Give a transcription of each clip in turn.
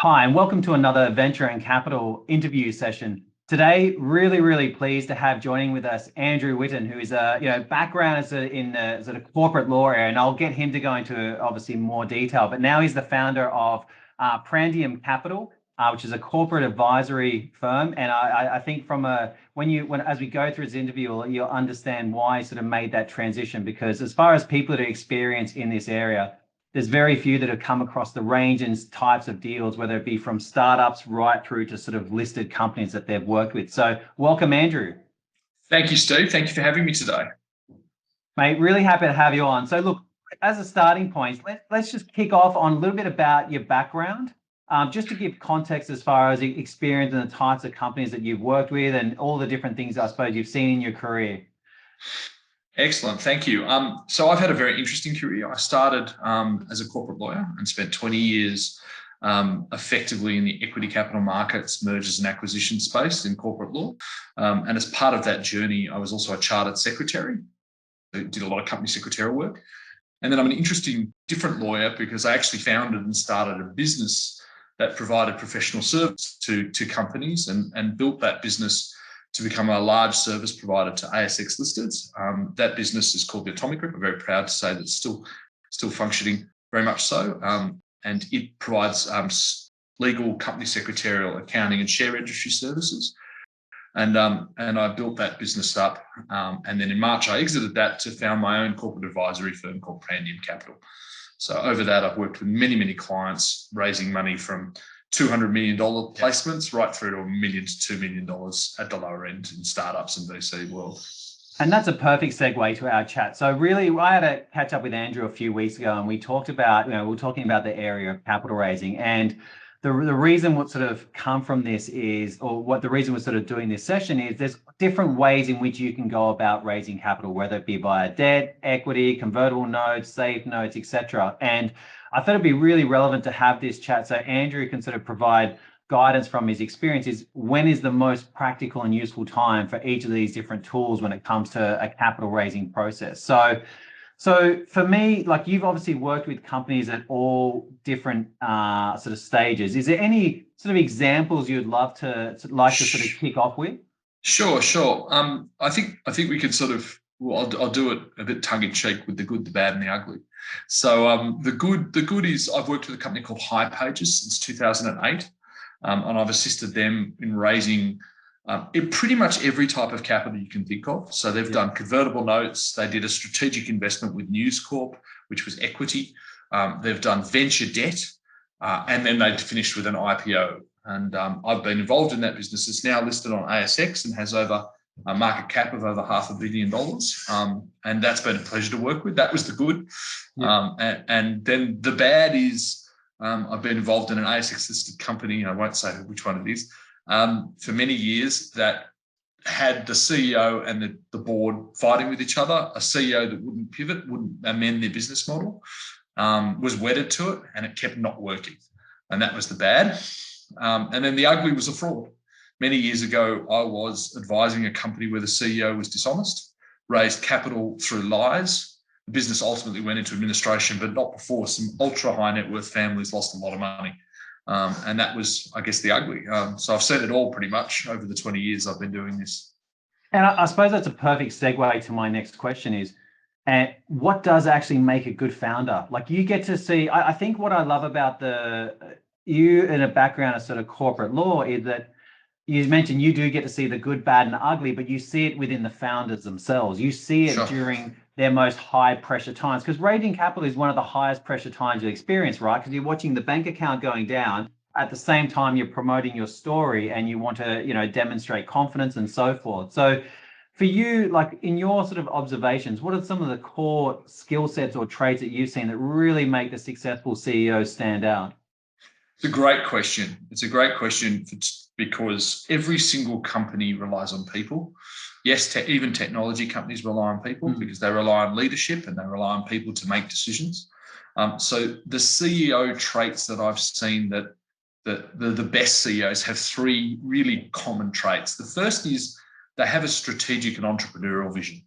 Hi, and welcome to another Venture and Capital interview session. Today, really pleased to have joining with us Andrew Whitten, who is a background in the sort of corporate law area, and I'll get him to go into obviously more detail. But now he's the founder of Prandium Capital, which is a corporate advisory firm. And I think as we go through this interview, you'll understand why he sort of made that transition. Because as far as people that are experienced in this area, there's very few that have come across the range and types of deals, whether it be from startups right through to sort of listed companies that they've worked with. So welcome, Andrew. Thank you, Steve. Thank you for having me today. Mate, really happy to have you on. So look, as a starting point, let's just kick off on a little bit about your background, just to give context as far as experience and the types of companies that you've worked with and all the different things I suppose you've seen in your career. Excellent, thank you. So I've had a very interesting career. I started as a corporate lawyer and spent 20 years effectively in the equity capital markets, mergers and acquisition space in corporate law. And as part of that journey, I was also a chartered secretary. I did a lot of company secretarial work. And then I'm an interesting, different lawyer because I actually founded and started a business that provided professional service to companies and built that business to become a large service provider to ASX listeds. That business is called the Atomic Group. I'm very proud to say that it's still functioning very much so. And it provides legal, company secretarial, accounting and share registry services. And I built that business up. And then in March, I exited that to found my own corporate advisory firm called Prandium Capital. So over that, I've worked with many clients, raising money from $200 million placements right through to $1 million to $2 million at the lower end in startups and VC world. And that's a perfect segue to our chat. So really, I had a catch up with Andrew a few weeks ago, and we talked about, we were talking about the area of capital raising. And the reason what sort of come from this is, or what the reason we're sort of doing this session is, there's different ways in which you can go about raising capital, whether it be via debt, equity, convertible notes, safe notes, etc. And I thought it'd be really relevant to have this chat so Andrew can sort of provide guidance from his experiences. When is the most practical and useful time for each of these different tools when it comes to a capital raising process? So for me, like, you've obviously worked with companies at all different sort of stages. Is there any sort of examples you'd love to sort of kick off with? Sure. I think we can sort of, well, I'll do it a bit tongue in cheek with the good, the bad, and the ugly. So the good is I've worked with a company called hipages since 2008, and I've assisted them in raising pretty much every type of capital you can think of. So they've done convertible notes. They did a strategic investment with News Corp, which was equity. They've done venture debt, and then they finished with an IPO. And I've been involved in that business. It's now listed on ASX and has over a market cap of over $500 million. And that's been a pleasure to work with. That was the good. Yeah. And then the bad is I've been involved in an ASX listed company, I won't say which one it is, for many years, that had the CEO and the board fighting with each other. A CEO that wouldn't pivot, wouldn't amend their business model, was wedded to it, and it kept not working. And that was the bad. And then the ugly was a fraud. Many years ago, I was advising a company where the CEO was dishonest, raised capital through lies. The business ultimately went into administration, but not before some ultra high net worth families lost a lot of money. And that was, I guess, the ugly. So I've seen it all pretty much over the 20 years I've been doing this. And I suppose that's a perfect segue to my next question is, and what does actually make a good founder? Like, you get to see, I think what I love about you in a background of sort of corporate law is that you mentioned you do get to see the good, bad, and ugly, but you see it within the founders themselves. You see it during their most high pressure times, because raising capital is one of the highest pressure times you experience, right? Because you're watching the bank account going down at the same time you're promoting your story and you want to, demonstrate confidence and so forth. So for you, like, in your sort of observations, what are some of the core skill sets or traits that you've seen that really make the successful CEO stand out? It's a great question. Because every single company relies on people. Yes, even technology companies rely on people because they rely on leadership and they rely on people to make decisions. So the CEO traits that I've seen that the best CEOs have three really common traits. The first is they have a strategic and entrepreneurial vision.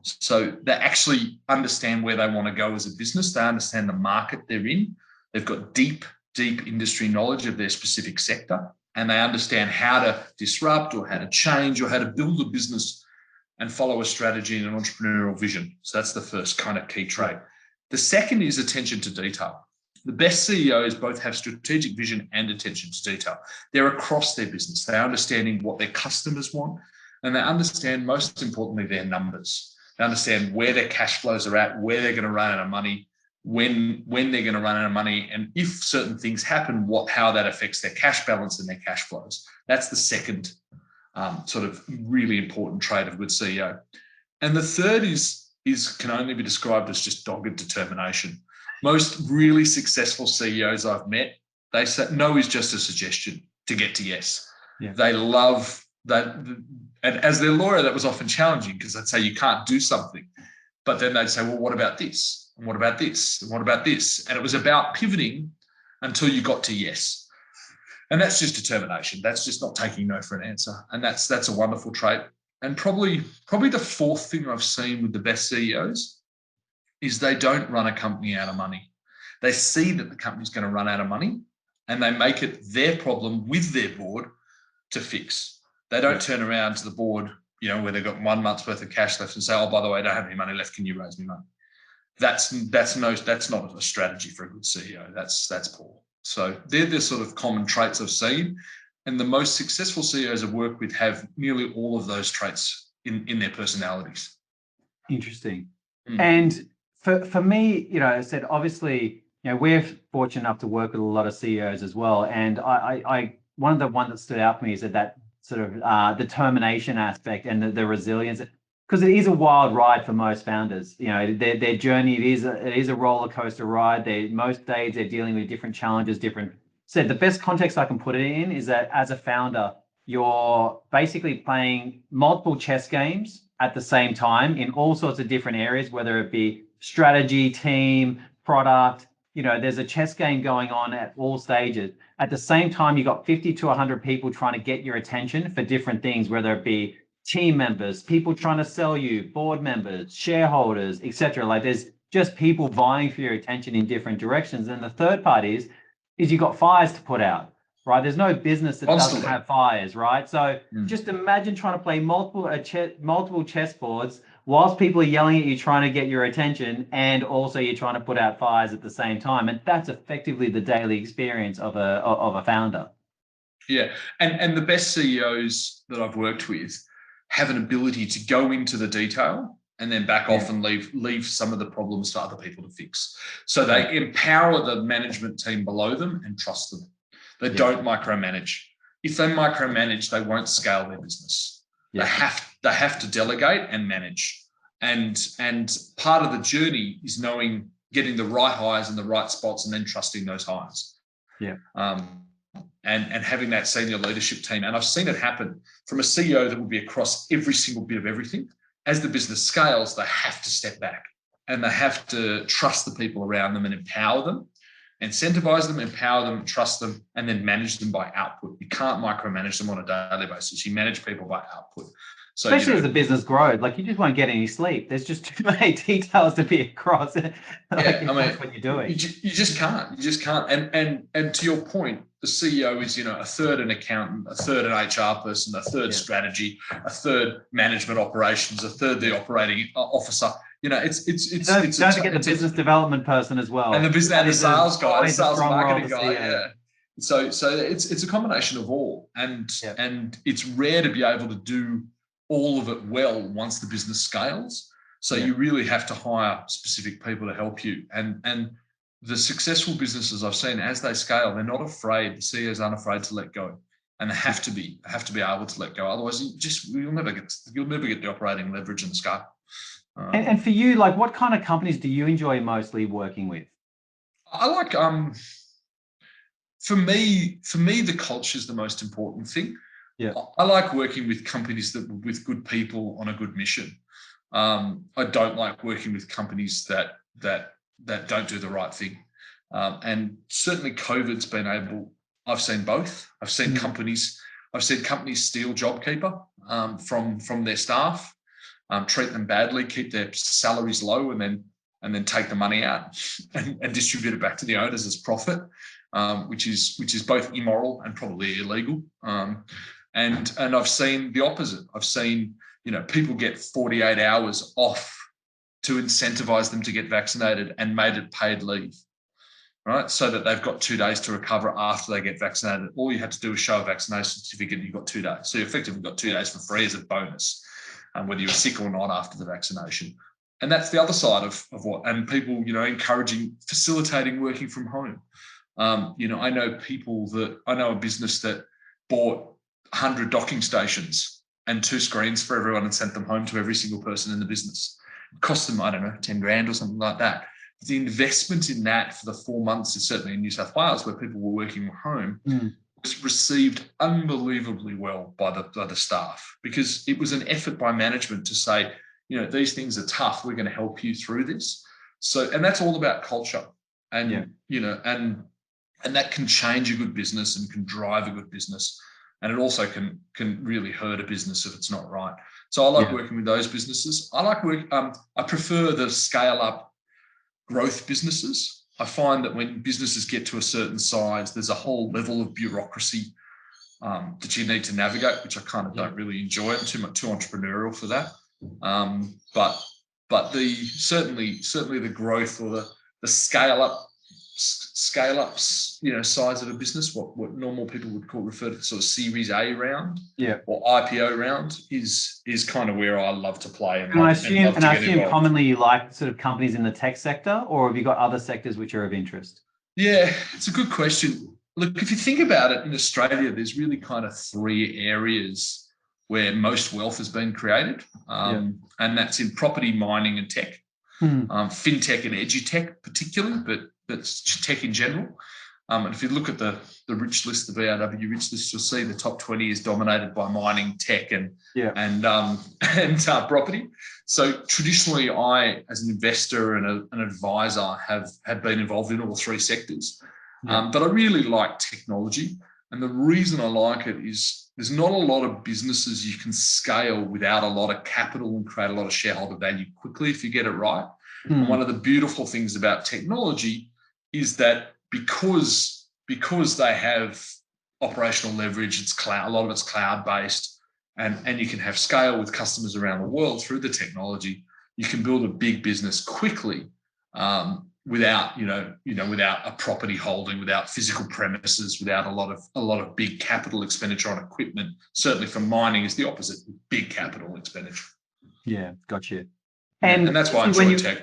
So they actually understand where they want to go as a business. They understand the market they're in. They've got deep deep industry knowledge of their specific sector, and they understand how to disrupt or how to change or how to build a business and follow a strategy and an entrepreneurial vision. So that's the first kind of key trait. The second is attention to detail. The best CEOs both have strategic vision and attention to detail. They're across their business. They're understanding what their customers want, and they understand, most importantly, their numbers. They understand where their cash flows are at, where they're going to run out of money, when they're going to run out of money, and if certain things happen, how that affects their cash balance and their cash flows. That's the second sort of really important trait of a good CEO. And the third can only be described as just dogged determination. Most really successful CEOs I've met, they say no is just a suggestion to get to yes. Yeah. They love that. And as their lawyer, that was often challenging because they'd say you can't do something. But then they'd say, well, what about this? And what about this? And what about this? And it was about pivoting until you got to yes. And that's just determination. That's just not taking no for an answer. And that's a wonderful trait. And probably the fourth thing I've seen with the best CEOs is they don't run a company out of money. They see that the company's going to run out of money and they make it their problem with their board to fix. They don't turn around to the board, where they've got 1 month's worth of cash left and say, oh, by the way, I don't have any money left. Can you raise me money? That's not a strategy for a good CEO. That's poor. So they're the sort of common traits I've seen. And the most successful CEOs I've worked with have nearly all of those traits in their personalities. Interesting. And for me, I said, obviously, we're fortunate enough to work with a lot of CEOs as well. And I one of the ones that stood out for me is that sort of determination aspect and the resilience, because it is a wild ride for most founders. Their journey, it is a roller coaster ride. Most days they're dealing with different challenges, So the best context I can put it in is that as a founder, you're basically playing multiple chess games at the same time in all sorts of different areas, whether it be strategy, team, product. There's a chess game going on at all stages. At the same time, you've got 50 to 100 people trying to get your attention for different things, whether it be team members, people trying to sell you, board members, shareholders, etc. Like there's just people vying for your attention in different directions. And the third part is you've got fires to put out, right? There's no business that doesn't have fires, right? So just imagine trying to play multiple chessboards whilst people are yelling at you, trying to get your attention, and also you're trying to put out fires at the same time. And that's effectively the daily experience of a founder. Yeah, and the best CEOs that I've worked with have an ability to go into the detail and then back off and leave some of the problems for other people to fix. So they empower the management team below them and trust them. They don't micromanage. If they micromanage, they won't scale their business. They have to delegate and manage. And part of the journey is getting the right hires in the right spots and then trusting those hires. Yeah. And having that senior leadership team. And I've seen it happen from a CEO that will be across every single bit of everything. As the business scales, they have to step back and they have to trust the people around them and empower them, incentivize them, empower them, trust them, and then manage them by output. You can't micromanage them on a daily basis. You manage people by output. So, especially as the business grows, like you just won't get any sleep. There's just too many details to be across. That's what you're doing. You just can't. You just can't. And to your point, the CEO is, a third an accountant, a third an HR person, a third strategy, a third management operations, a third the operating officer. It's don't forget the business development person as well, and the sales guy, the sales and marketing guy. Yeah. So it's a combination of all, and it's rare to be able to do all of it well once the business scales. So you really have to hire specific people to help you. And the successful businesses I've seen, as they scale, they're not afraid. The CEOs aren't afraid to let go, and they have to be able to let go. Otherwise, you'll never get the operating leverage and scale. And for you, like, what kind of companies do you enjoy mostly working with? I like for me, the culture is the most important thing. Yeah, I like working with companies with good people on a good mission. I don't like working with companies that don't do the right thing. And certainly COVID's been I've seen both. I've seen companies steal JobKeeper from their staff, treat them badly, keep their salaries low, and then take the money out and distribute it back to the owners as profit. which is both immoral and probably illegal. And I've seen the opposite. I've seen, people get 48 hours off to incentivize them to get vaccinated and made it paid leave, right? So that they've got 2 days to recover after they get vaccinated. All you had to do was show a vaccination certificate and you've got 2 days. So you effectively got 2 days for free as a bonus, whether you're sick or not after the vaccination. And that's the other side of what, and people, encouraging, facilitating working from home. I know a business that bought 100 docking stations and 2 screens for everyone and sent them home to every single person in the business. It cost them, I don't know, 10 grand or something like that. The investment in that for the 4 months, certainly in New South Wales, where people were working from home, was received unbelievably well by the staff, because it was an effort by management to say, these things are tough. We're going to help you through this. So, and that's all about culture, and and that can change a good business and can drive a good business, and it also can really hurt a business if it's not right. So I like working with those businesses. I prefer the scale up growth businesses. I find that when businesses get to a certain size, there's a whole level of bureaucracy that you need to navigate, which I kind of don't really enjoy. I'm too entrepreneurial for that. But the certainly the growth or the scale ups, size of a business, what normal people would refer to sort of Series A round, or IPO round, is kind of where I love to play. And I assume commonly you like sort of companies in the tech sector, or have you got other sectors which are of interest? Yeah, it's a good question. Look, if you think about it, in Australia, there's really kind of 3 areas where most wealth has been created, and that's in property, mining, and tech. Fintech and edutech particularly, but that's tech in general. And if you look at the rich list, the BRW rich list, you'll see the top 20 is dominated by mining, tech, and property. So traditionally, I, as an investor and an advisor, have been involved in all 3 sectors. But I really like technology, and the reason I like it is there's not a lot of businesses you can scale without a lot of capital and create a lot of shareholder value quickly if you get it right. And one of the beautiful things about technology is that because they have operational leverage, it's cloud, a lot of it's cloud-based, and you can have scale with customers around the world through the technology, you can build a big business quickly, without without a property holding, without physical premises, without a lot of big capital expenditure on equipment. Certainly for mining is the opposite, big capital expenditure. Yeah, gotcha. And that's why I enjoy tech.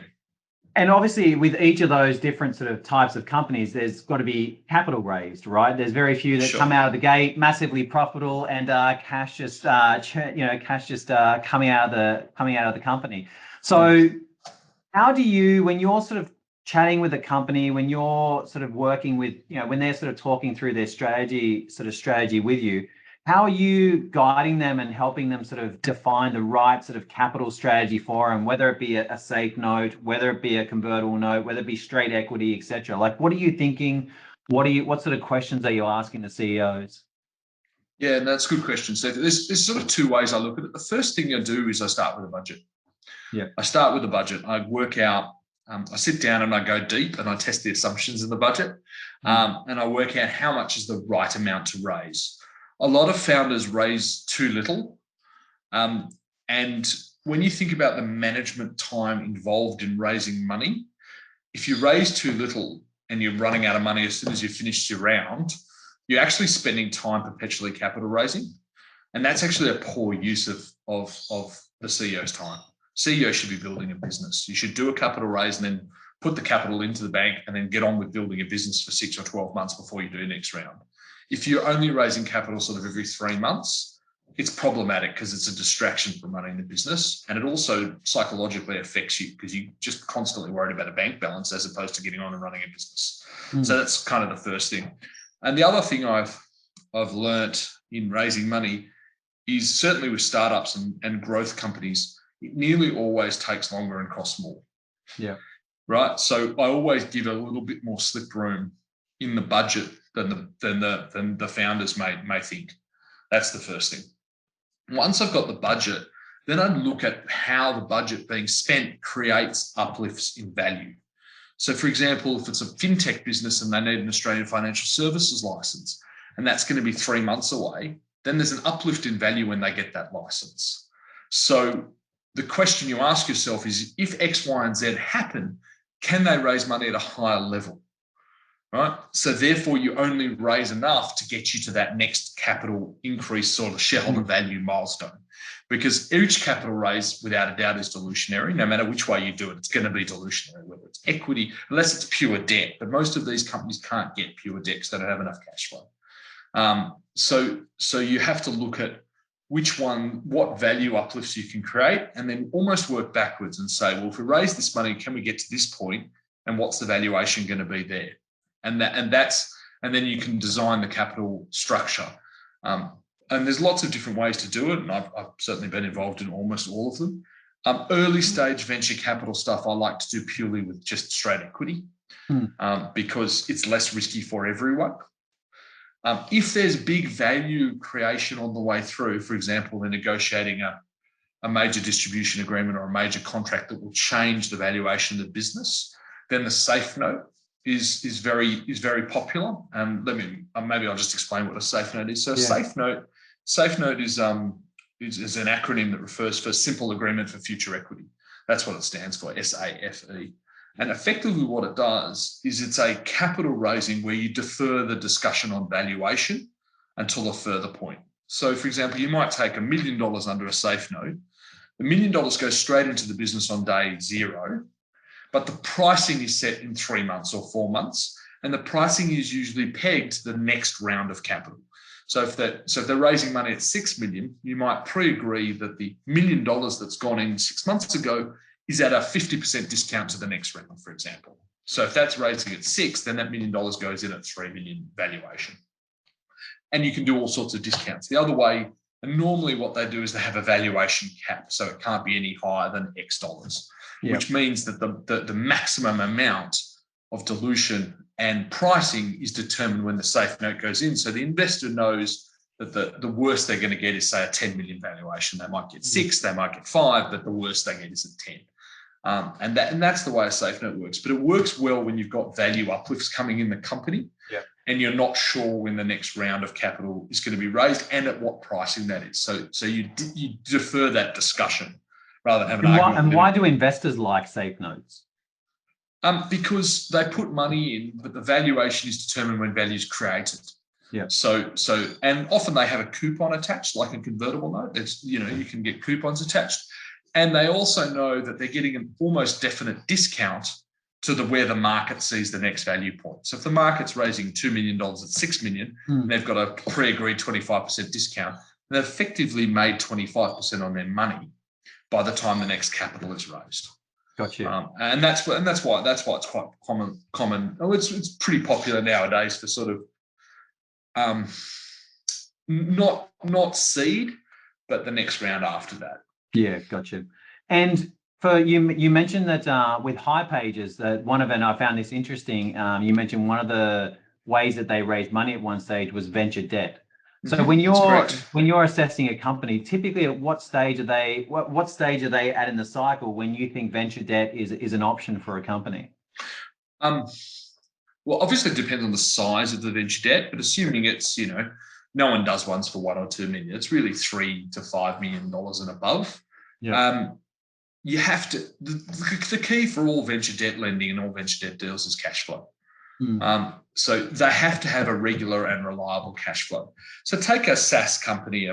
And obviously with each of those different sort of types of companies, there's got to be capital raised, right? There's very few that come out of the gate massively profitable and cash just coming out of the company. So how do you, when you're sort of chatting with a company, when you're sort of working with, when they're sort of talking through their strategy with you, how are you guiding them and helping them sort of define the right sort of capital strategy for them, whether it be a safe note, whether it be a convertible note, whether it be straight equity, etc.? Like, what are you thinking? What sort of questions are you asking the CEOs? Yeah, that's a good question. So there's sort of 2 ways I look at it. The first thing I do is I start with a budget. Yeah. I start with a budget. I work out, I sit down and I go deep and I test the assumptions in the budget, and I work out how much is the right amount to raise. A lot of founders raise too little. And when you think about the management time involved in raising money, if you raise too little and you're running out of money as soon as you finish your round, you're actually spending time perpetually capital raising. And that's actually a poor use of the CEO's time. CEO should be building a business. You should do a capital raise and then put the capital into the bank and then get on with building a business for 6 or 12 months before you do the next round. If you're only raising capital sort of every 3 months, it's problematic because it's a distraction from running the business. And it also psychologically affects you because you're just constantly worried about a bank balance as opposed to getting on and running a business. So that's kind of the first thing. And the other thing I've learnt in raising money is certainly with startups and growth companies, it nearly always takes longer and costs more. Yeah. Right. So I always give a little bit more slip room in the budget than the founders may think. That's the first thing. Once I've got the budget, then I look at how the budget being spent creates uplifts in value. So, for example, if it's a fintech business and they need an Australian financial services license, and that's going to be 3 months away, then there's an uplift in value when they get that license. So the question you ask yourself is, if X, Y, and Z happen, can they raise money at a higher level? Right? So therefore, you only raise enough to get you to that next capital increase sort of shareholder value milestone. Because each capital raise, without a doubt, is dilutionary. No matter which way you do it, it's going to be dilutionary, whether it's equity, unless it's pure debt. But most of these companies can't get pure debt because they don't have enough cash flow. So you have to look at what value uplifts you can create, and then almost work backwards and say, well, if we raise this money, can we get to this point, and what's the valuation going to be there? And then you can design the capital structure. And there's lots of different ways to do it, and I've certainly been involved in almost all of them. Early stage venture capital stuff I like to do purely with just straight equity, because it's less risky for everyone. If there's big value creation on the way through, for example, they're negotiating a major distribution agreement or a major contract that will change the valuation of the business, then the safe note is very popular. Maybe I'll just explain what a safe note is. So a safe note is an acronym that refers for Simple Agreement for Future Equity. That's what it stands for, SAFE. And effectively what it does is it's a capital raising where you defer the discussion on valuation until a further point. So, for example, you might take $1 million under a safe note. The $1 million goes straight into the business on day 0, but the pricing is set in 3 months or 4 months, and the pricing is usually pegged to the next round of capital. So if they're raising money at $6 million, you might pre-agree that the $1 million that's gone in 6 months ago is at a 50% discount to the next round, for example. So if that's raising at 6, then that $1 million goes in at 3 million valuation. And you can do all sorts of discounts. The other way, and normally what they do is they have a valuation cap, so it can't be any higher than X dollars, which means that the maximum amount of dilution and pricing is determined when the safe note goes in. So the investor knows that the worst they're going to get is, say, a 10 million valuation. They might get 6, they might get 5, but the worst they get is a 10. And that's the way a safe note works. But it works well when you've got value uplifts coming in the company, and you're not sure when the next round of capital is going to be raised and at what pricing that is. So you defer that discussion rather than have an argument. And why do investors like safe notes? Because they put money in, but the valuation is determined when value is created. So and often they have a coupon attached, like a convertible note. It's, you can get coupons attached. And they also know that they're getting an almost definite discount to where the market sees the next value point. So if the market's raising $2 million at $6 million, and they've got a pre-agreed 25% discount, they've effectively made 25% on their money by the time the next capital is raised. Gotcha. And that's why it's quite common. Oh, it's pretty popular nowadays for sort of not seed, but the next round after that. Yeah, gotcha. And for you mentioned that with Hipages, that and I found this interesting. You mentioned one of the ways that they raised money at one stage was venture debt. So when you're assessing a company, typically at what stage are they at in the cycle when you think venture debt is an option for a company? Well, obviously it depends on the size of the venture debt, but assuming it's, no one does ones for $1 or $2 million. It's really $3 to $5 million and above. You have to. The key for all venture debt lending and all venture debt deals is cash flow. So they have to have a regular and reliable cash flow. So take a SaaS company,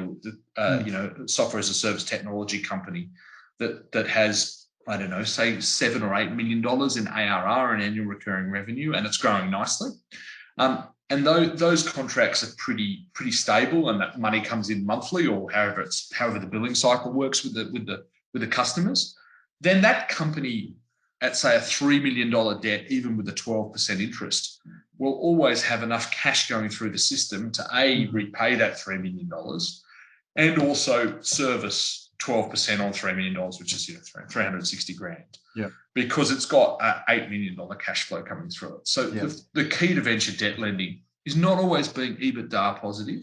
software as a service technology company that has, I don't know, say $7 or $8 million in ARR and annual recurring revenue, and it's growing nicely. And those contracts are pretty stable, and that money comes in monthly or however the billing cycle works with the customers. Then that company, at say a $3 million debt, even with a 12% interest, will always have enough cash going through the system to repay that $3 million and also service 12% on $3 million, which is $360,000. Because it's got an $8 million cash flow coming through it. So the key to venture debt lending is not always being EBITDA positive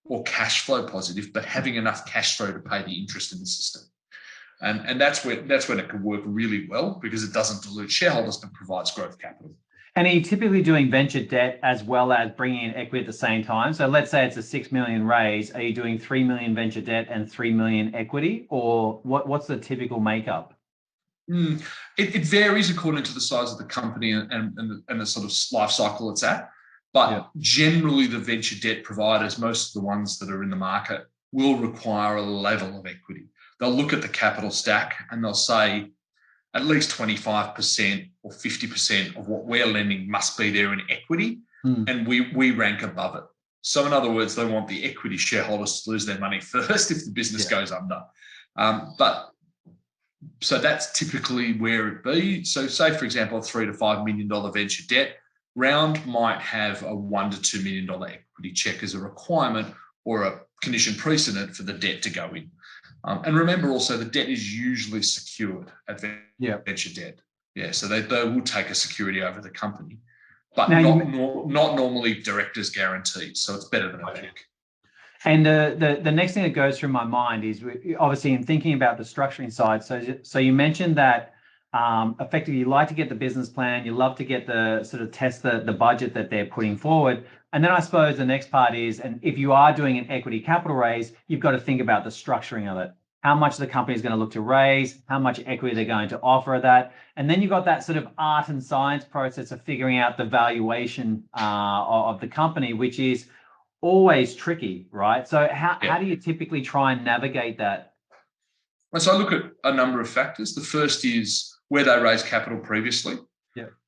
or cash flow positive, but having enough cash flow to pay the interest in the system. And that's when it can work really well, because it doesn't dilute shareholders but provides growth capital. And are you typically doing venture debt as well as bringing in equity at the same time? So let's say it's a 6 million raise. Are you doing 3 million venture debt and 3 million equity, or what's the typical makeup? It varies according to the size of the company and the sort of life cycle it's at. But generally, the venture debt providers, most of the ones that are in the market, will require a level of equity. They'll look at the capital stack and they'll say at least 25% or 50% of what we're lending must be there in equity, and we rank above it. So in other words, they want the equity shareholders to lose their money first if the business goes under. So that's typically where it be. So say, for example, a $3 to $5 million venture debt round might have a $1 to $2 million equity check as a requirement or a condition precedent for the debt to go in. And remember also, the debt is usually secured at venture debt. Yeah, so they will take a security over the company, but not normally directors guaranteed. So it's better than a bank. And the next thing that goes through my mind is, obviously, in thinking about the structuring side. So you mentioned that effectively you like to get the business plan, you love to get the sort of test the budget that they're putting forward. And then I suppose the next part is, and if you are doing an equity capital raise, you've got to think about the structuring of it. How much the company is going to look to raise, how much equity they're going to offer that. And then you've got that sort of art and science process of figuring out the valuation of the company, which is always tricky, right? So how do you typically try and navigate that? So I look at a number of factors. The first is where they raised capital previously.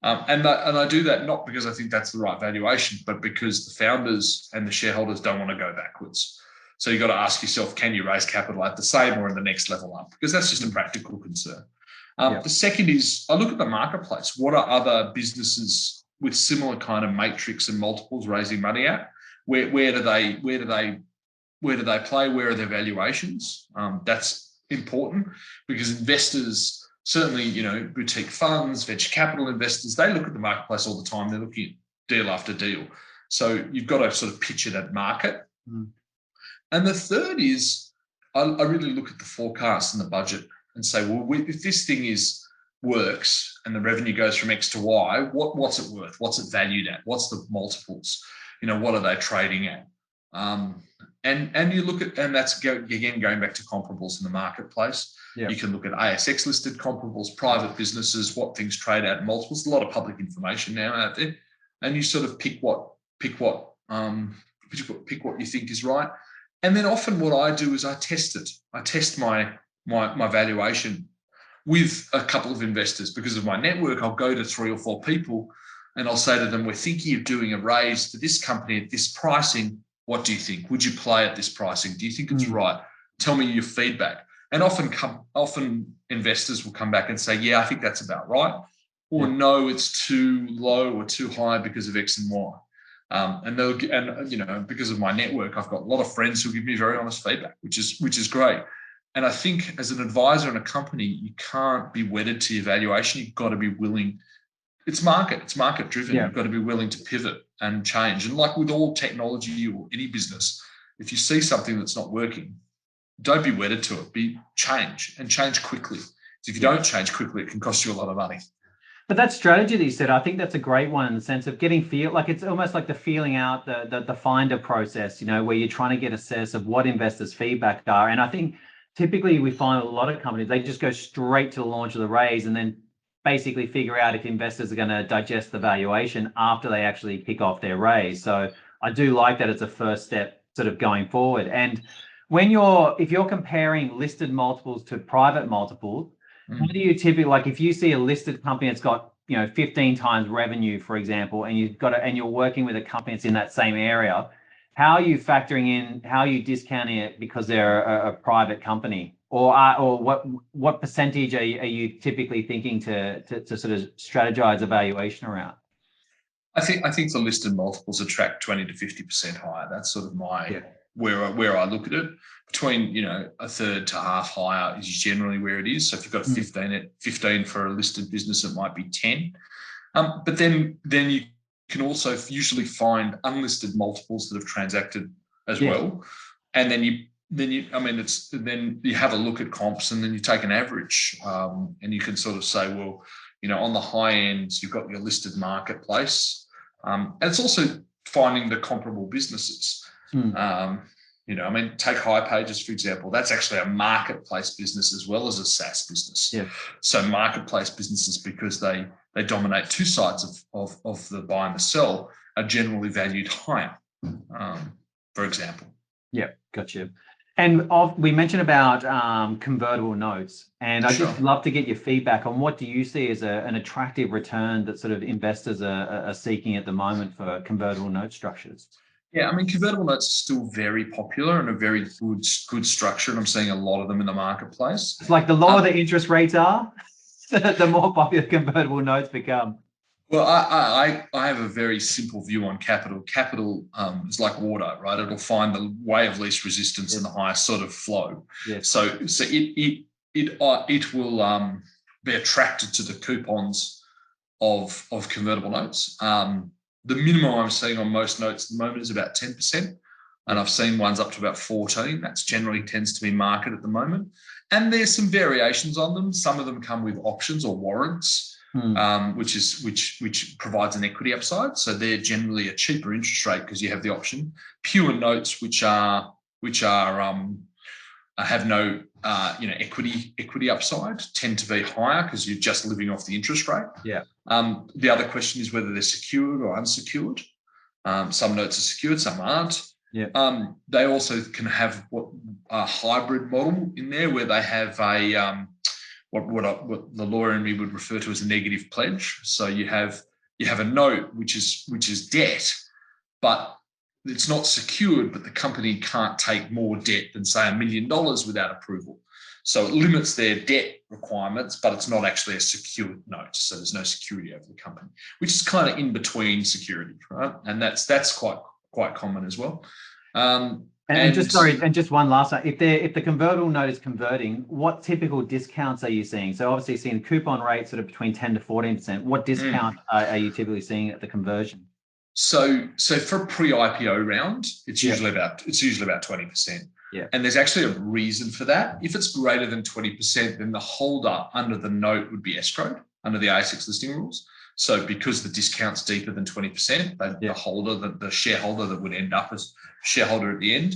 And I do that not because I think that's the right valuation, but because the founders and the shareholders don't want to go backwards. So you've got to ask yourself, can you raise capital at the same or in the next level up? Because that's just a practical concern. The second is I look at the marketplace. What are other businesses with similar kind of matrix and multiples raising money at? Where do they play? Where are their valuations? That's important because investors, certainly, boutique funds, venture capital investors, they look at the marketplace all the time. They're looking at deal after deal. So you've got to sort of picture that market. And the third is I really look at the forecast and the budget and say, well, if this thing works and the revenue goes from X to Y, what's it worth? What's it valued at? What's the multiples? What are they trading at? And you look at, and that's again going back to comparables in the marketplace. You can look at ASX listed comparables, private businesses, what things trade at, multiples. A lot of public information now out there, and you sort of pick what you think is right. And then often what I do is I test it. I test my valuation with a couple of investors. Because of my network, I'll go to 3 or 4 people and I'll say to them, we're thinking of doing a raise for this company at this pricing. What do you think? Would you play at this pricing? Do you think it's right? Tell me your feedback. And often investors will come back and say, yeah, I think that's about right. Or no, it's too low or too high because of X and Y. Because of my network, I've got a lot of friends who give me very honest feedback, which is great. And I think as an advisor in a company, you can't be wedded to your valuation. You've got to be willing. It's market driven. You've got to be willing to pivot and change. And like with all technology or any business, if you see something that's not working, don't be wedded to it. Change quickly. If you don't change quickly, it can cost you a lot of money. But that strategy that you said, I think that's a great one in the sense of getting it's almost like the feeling out, the finder process, where you're trying to get a sense of what investors' feedback are. And I think typically we find a lot of companies, they just go straight to the launch of the raise and then basically figure out if investors are going to digest the valuation after they actually kick off their raise. So I do like that it's a first step sort of going forward. And if you're comparing listed multiples to private multiples, how do you typically, if you see a listed company that's got 15 times revenue, for example, and you're working with a company that's in that same area, how are you factoring in, how are you discounting it because they're a private company, or what percentage are you typically thinking to sort of strategize a valuation around? I think the listed multiples attract 20 to 50% higher. That's sort of my where I look at it. Between a third to half higher is generally where it is. So if you've got 15 for a listed business, it might be 10. But then you can also usually find unlisted multiples that have transacted as well. And then you then you have a look at comps, and then you take an average, and you can sort of say, well, on the high end, you've got your listed marketplace, and it's also finding the comparable businesses. Take hipages, for example. That's actually a marketplace business as well as a SaaS business. Yeah. So marketplace businesses, because they dominate two sides of the buy and the sell, are generally valued higher, for example. Yeah, gotcha. And we mentioned about convertible notes, and I'd just love to get your feedback on what do you see as an attractive return that sort of investors are seeking at the moment for convertible note structures? Yeah, convertible notes are still very popular and a very good structure, and I'm seeing a lot of them in the marketplace. It's like the lower the interest rates are, the more popular convertible notes become. Well, I have a very simple view on capital. Capital is like water, right? It'll find the way of least resistance and the highest sort of flow. Yes. So it will be attracted to the coupons of convertible notes. The minimum I'm seeing on most notes at the moment is about 10%, and I've seen ones up to about 14%. That's generally tends to be market at the moment. And there's some variations on them. Some of them come with options or warrants. Which provides an equity upside. So they're generally a cheaper interest rate because you have the option. Pure notes, which have no equity upside, tend to be higher because you're just living off the interest rate. Yeah. The other question is whether they're secured or unsecured. Some notes are secured, some aren't. Yeah. They also can have a hybrid model in there where they have a what the lawyer in me would refer to as a negative pledge. So you have a note which is debt, but it's not secured, but the company can't take more debt than say $1 million without approval. So it limits their debt requirements, but it's not actually a secured note. So there's no security over the company, which is kind of in between security, right? And that's quite common as well. And just one last one. If the convertible note is converting, what typical discounts are you seeing? So obviously seeing coupon rates sort of between 10 to 14%. What discount are you typically seeing at the conversion? So for a pre-IPO round, it's usually about 20%. Yeah. And there's actually a reason for that. If it's greater than 20%, then the holder under the note would be escrowed under the ASX listing rules. So because the discount's deeper than 20%, the holder, the shareholder that would end up as shareholder at the end.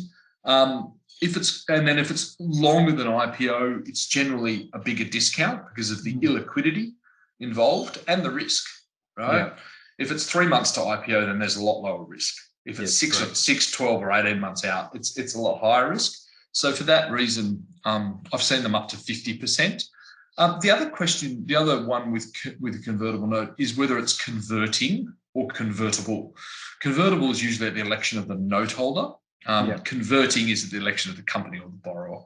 If it's longer than IPO, it's generally a bigger discount because of the illiquidity involved and the risk, right? Yeah. If it's 3 months to IPO, then there's a lot lower risk. If it's 6, 12 or 18 months out, it's a lot higher risk. So for that reason, I've seen them up to 50%. The other one with a convertible note is whether it's converting or convertible. Convertible is usually at the election of the note holder. Converting is at the election of the company or the borrower.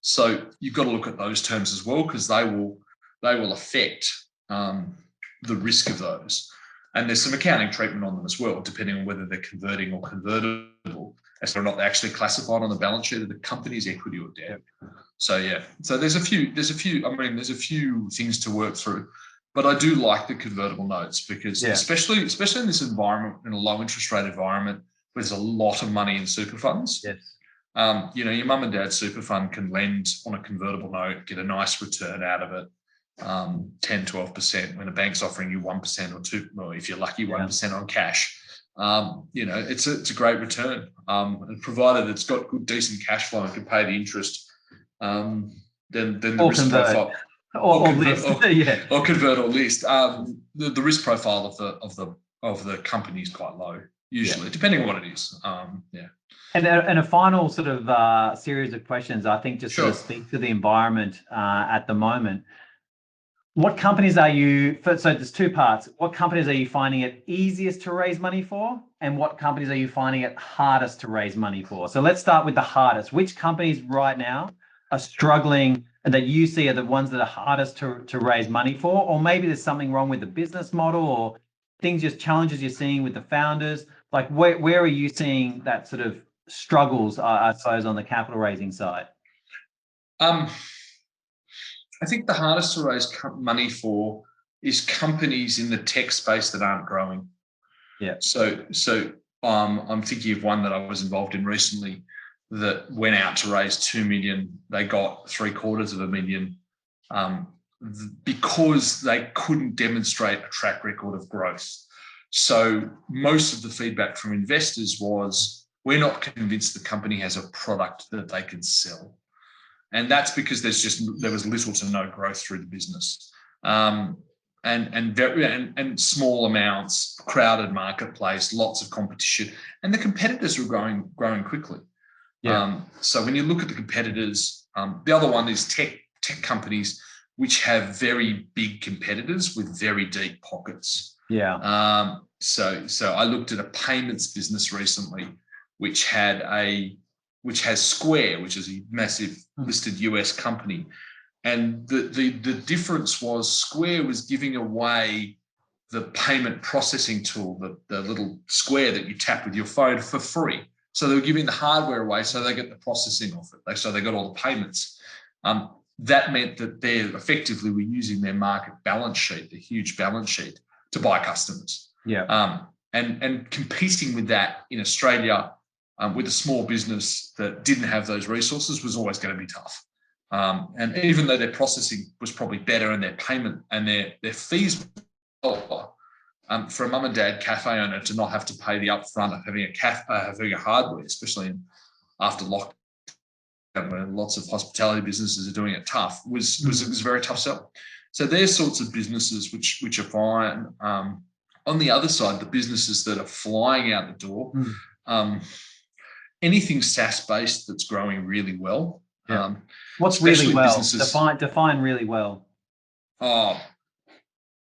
So you've got to look at those terms as well because they will affect the risk of those. And there's some accounting treatment on them as well, depending on whether they're converting or convertible, as to not they're actually classified on the balance sheet of the company's equity or debt. So there's a few things to work through, but I do like the convertible notes because especially in this environment, in a low interest rate environment, where there's a lot of money in super funds. Yes. Your mum and dad's super fund can lend on a convertible note, get a nice return out of it. 10, 12% when a bank's offering you 1% or 2%, or if you're lucky, 1% on cash. It's a great return. And provided it's got good, decent cash flow and can pay the interest, then the risk profile or convert or list. The risk profile of the company is quite low, usually, depending on what it is. And a final sort of series of questions, I think, just to speak to the environment at the moment. What companies so there's two parts. What companies are you finding it easiest to raise money for? And what companies are you finding it hardest to raise money for? So let's start with the hardest. Which companies right now are struggling and that you see are the ones that are hardest to raise money for? Or maybe there's something wrong with the business model or challenges you're seeing with the founders. Like where are you seeing that sort of struggles, I suppose, on the capital raising side? I think the hardest to raise money for is companies in the tech space that aren't growing. Yeah. So I'm thinking of one that I was involved in recently. that went out to raise 2 million. They got $750,000 because they couldn't demonstrate a track record of growth. So most of the feedback from investors was, we're not convinced the company has a product that they can sell. And that's because there was little to no growth through the business. And small amounts, crowded marketplace, lots of competition, and the competitors were growing quickly. Yeah. So when you look at the competitors, the other one is tech companies, which have very big competitors with very deep pockets. Yeah. So I looked at a payments business recently, which has Square, which is a massive listed US company. And the difference was Square was giving away the payment processing tool, the little Square that you tap with your phone, for free. So they were giving the hardware away so they get the processing of it. So they got all the payments. That meant that they effectively were using their market balance sheet, the huge balance sheet, to buy customers. Yeah. And competing with that in Australia with a small business that didn't have those resources was always going to be tough. And even though their processing was probably better and their payment and their fees were lower, for a mum and dad cafe owner to not have to pay the upfront of having having a hardware, especially after lockdown, when lots of hospitality businesses are doing it tough, was a very tough sell. So there's sorts of businesses which are fine. On the other side, the businesses that are flying out the door, anything SaaS-based that's growing really well. Yeah. What's really well? Define really well.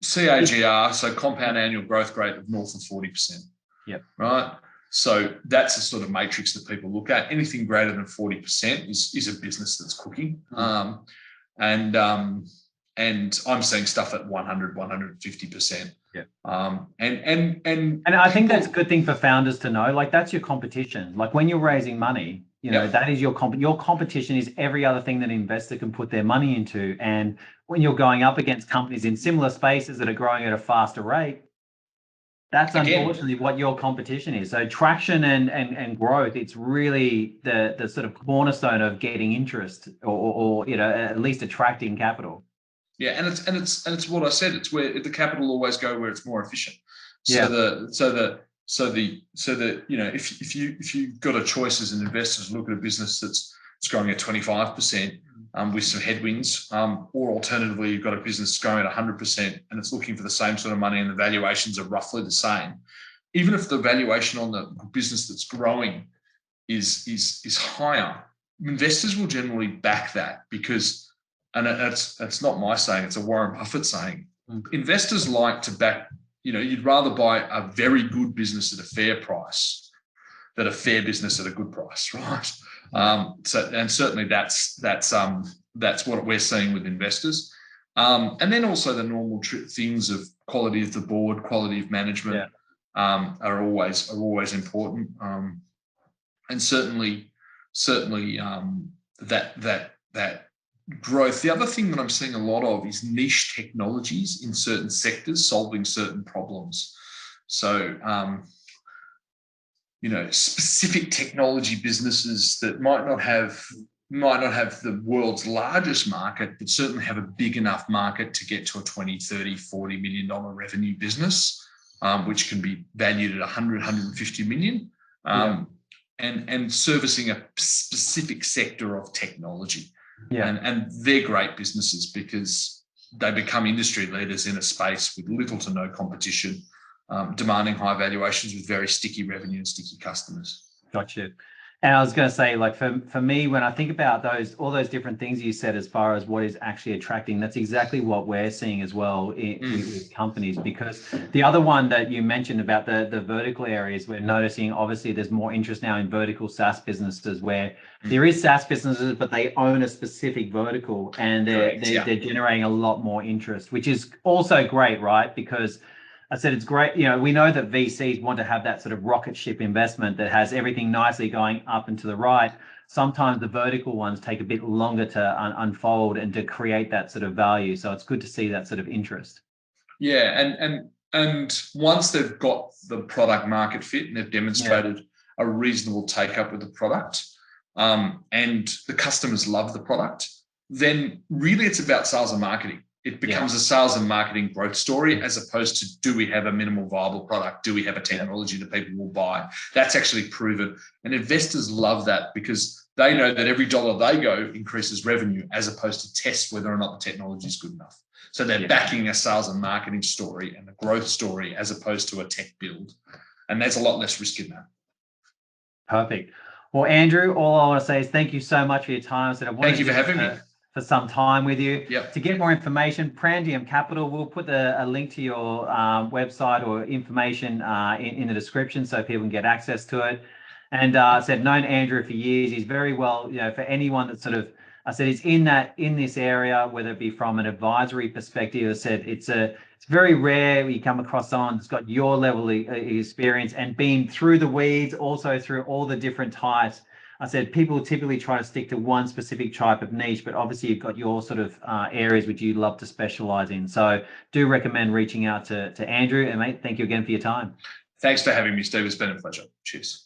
CAGR, so compound annual growth rate of north of 40%. Yep. Right. So that's a sort of matrix that people look at. Anything greater than 40% is a business that's cooking. And I'm seeing stuff at 100, 150%. Yeah. And I think that's a good thing for founders to know. Like, that's your competition. Like, when you're raising money, that is your competition is every other thing that an investor can put their money into. And when you're going up against companies in similar spaces that are growing at a faster rate, that's unfortunately what your competition is. So traction and growth, it's really the sort of cornerstone of getting interest or at least attracting capital. Yeah, and it's what I said. It's where the capital always go where it's more efficient. If you've got a choice as an investor to look at a business that's growing at 25% with some headwinds, or alternatively you've got a business that's growing at 100% and it's looking for the same sort of money and the valuations are roughly the same. Even if the valuation on the business that's growing is higher, investors will generally back that because, and it's not my saying, it's a Warren Buffett saying, investors like to back. You'd rather buy a very good business at a fair price than a fair business at a good price, right? And certainly that's what we're seeing with investors. And then also the normal things of quality of the board, quality of management are always important. And certainly that growth. The other thing that I'm seeing a lot of is niche technologies in certain sectors solving certain problems. So, specific technology businesses that might not have the world's largest market, but certainly have a big enough market to get to a 20, 30, $40 million revenue business, which can be valued at 100, 150 million, and servicing a specific sector of technology. Yeah. And they're great businesses because they become industry leaders in a space with little to no competition, demanding high valuations with very sticky revenue and sticky customers. Gotcha. And I was going to say, like, for me, when I think about all those different things you said as far as what is actually attracting, that's exactly what we're seeing as well with companies. Because the other one that you mentioned about the vertical areas, we're noticing obviously there's more interest now in vertical SaaS businesses where there is SaaS businesses, but they own a specific vertical and they're generating a lot more interest, which is also great, right? Because I said it's great. We know that VCs want to have that sort of rocket ship investment that has everything nicely going up and to the right. Sometimes the vertical ones take a bit longer to unfold and to create that sort of value. So it's good to see that sort of interest. Yeah, and once they've got the product market fit and they've demonstrated a reasonable take up with the product, and the customers love the product, then really it's about sales and marketing. It becomes a sales and marketing growth story, as opposed to, do we have a minimal viable product? Do we have a technology that people will buy? That's actually proven. And investors love that, because they know that every dollar they go increases revenue, as opposed to test whether or not the technology is good enough. So they're backing a sales and marketing story and a growth story, as opposed to a tech build. And there's a lot less risk in that. Perfect. Well, Andrew, all I want to say is thank you so much for your time. Thank you for having me. For some time with you. Yep. To get more information, Prandium Capital, we'll put a link to your website or information in the description, so people can get access to it. And I said, known Andrew for years. He's very well, for anyone that sort of, I said, is in this area, whether it be from an advisory perspective. I said it's very rare you come across someone that's got your level of experience and been through the weeds, also through all the different types. I said people typically try to stick to one specific type of niche, but obviously you've got your sort of areas which you love to specialize in. So do recommend reaching out to Andrew. And mate, thank you again for your time. Thanks for having me, Steve. It's been a pleasure. Cheers.